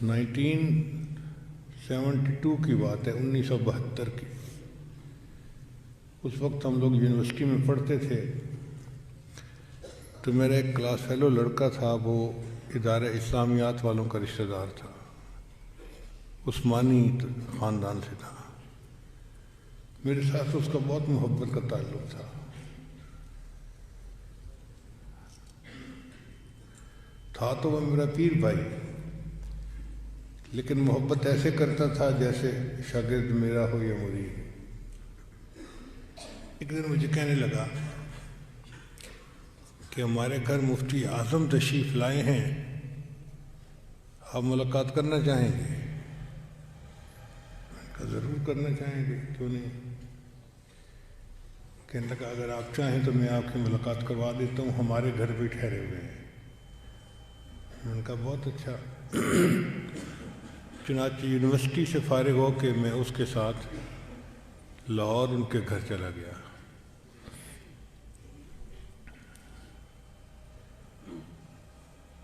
1972 کی بات ہے، 1972 کی۔ اس وقت ہم لوگ یونیورسٹی میں پڑھتے تھے، تو میرا ایک کلاس فیلو لڑکا تھا، وہ ادارہ اسلامیات والوں کا رشتہ دار تھا، عثمانی خاندان سے تھا۔ میرے ساتھ اس کا بہت محبت کا تعلق تھا تو وہ میرا پیر بھائی، لیکن محبت ایسے کرتا تھا جیسے شاگرد میرا ہو یا مرید۔ ایک دن مجھے کہنے لگا کہ ہمارے گھر مفتی اعظم تشریف لائے ہیں، آپ ملاقات کرنا چاہیں گے؟ میں نے کہا ضرور کرنا چاہیں گے، کیوں نہیں؟ کہنے لگا اگر آپ چاہیں تو میں آپ کی ملاقات کروا دیتا ہوں، ہمارے گھر بھی ٹھہرے ہوئے ہیں۔ میں نے کہا بہت اچھا۔ چنانچہ یونیورسٹی سے فارغ ہو کے میں اس کے ساتھ لاہور ان کے گھر چلا گیا۔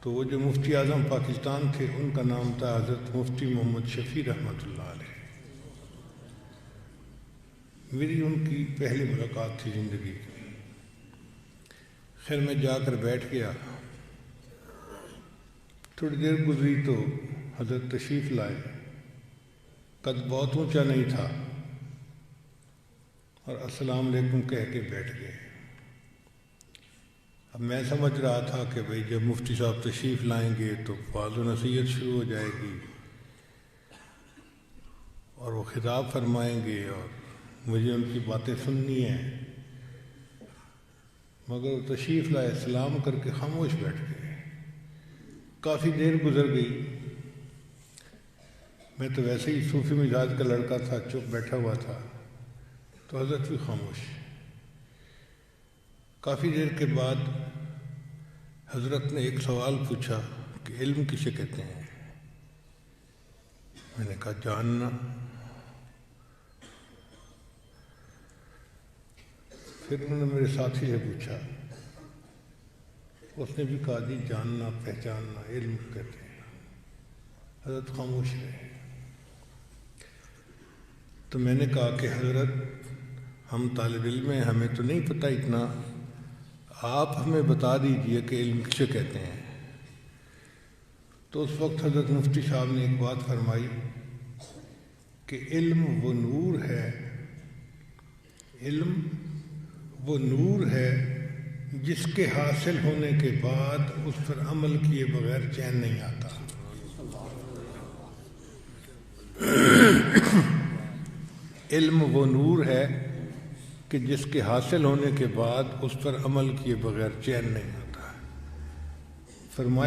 تو وہ جو مفتی اعظم پاکستان تھے، ان کا نام تھا حضرت مفتی محمد شفیع رحمۃ اللہ علیہ۔ میری ان کی پہلی ملاقات تھی زندگی کی۔ خیر میں جا کر بیٹھ گیا، تھوڑی دیر گزری تو حضرت تشریف لائے۔ قد بہت اونچا نہیں تھا اور السلام علیکم کہہ کے بیٹھ گئے۔ اب میں سمجھ رہا تھا کہ بھئی جب مفتی صاحب تشریف لائیں گے تو وعظ و نصیحت شروع ہو جائے گی اور وہ خطاب فرمائیں گے اور مجھے ان کی باتیں سننی ہیں، مگر وہ تشریف لائے، سلام کر کے خاموش بیٹھ گئے۔ کافی دیر گزر گئی، میں تو ویسے ہی صوفی مزاج کا لڑکا تھا، چپ بیٹھا ہوا تھا، تو حضرت بھی خاموش۔ کافی دیر کے بعد حضرت نے ایک سوال پوچھا کہ علم کسے کہتے ہیں؟ میں نے کہا جاننا۔ پھر انہوں نے میرے ساتھی سے پوچھا، اس نے بھی کہا جی جاننا، پہچاننا، علم کہتے ہیں۔ حضرت خاموش رہے۔ تو میں نے کہا کہ حضرت ہم طالب علم ہیں، ہمیں تو نہیں پتہ اتنا، آپ ہمیں بتا دیجئے کہ علم کسے کہتے ہیں۔ تو اس وقت حضرت مفتی صاحب نے ایک بات فرمائی کہ علم وہ نور ہے، علم وہ نور ہے جس کے حاصل ہونے کے بعد اس پر عمل کیے بغیر چین نہیں آتا۔ علم وہ نور ہے کہ جس کے حاصل ہونے کے بعد اس پر عمل کیے بغیر چین نہیں آتا۔ فرمایا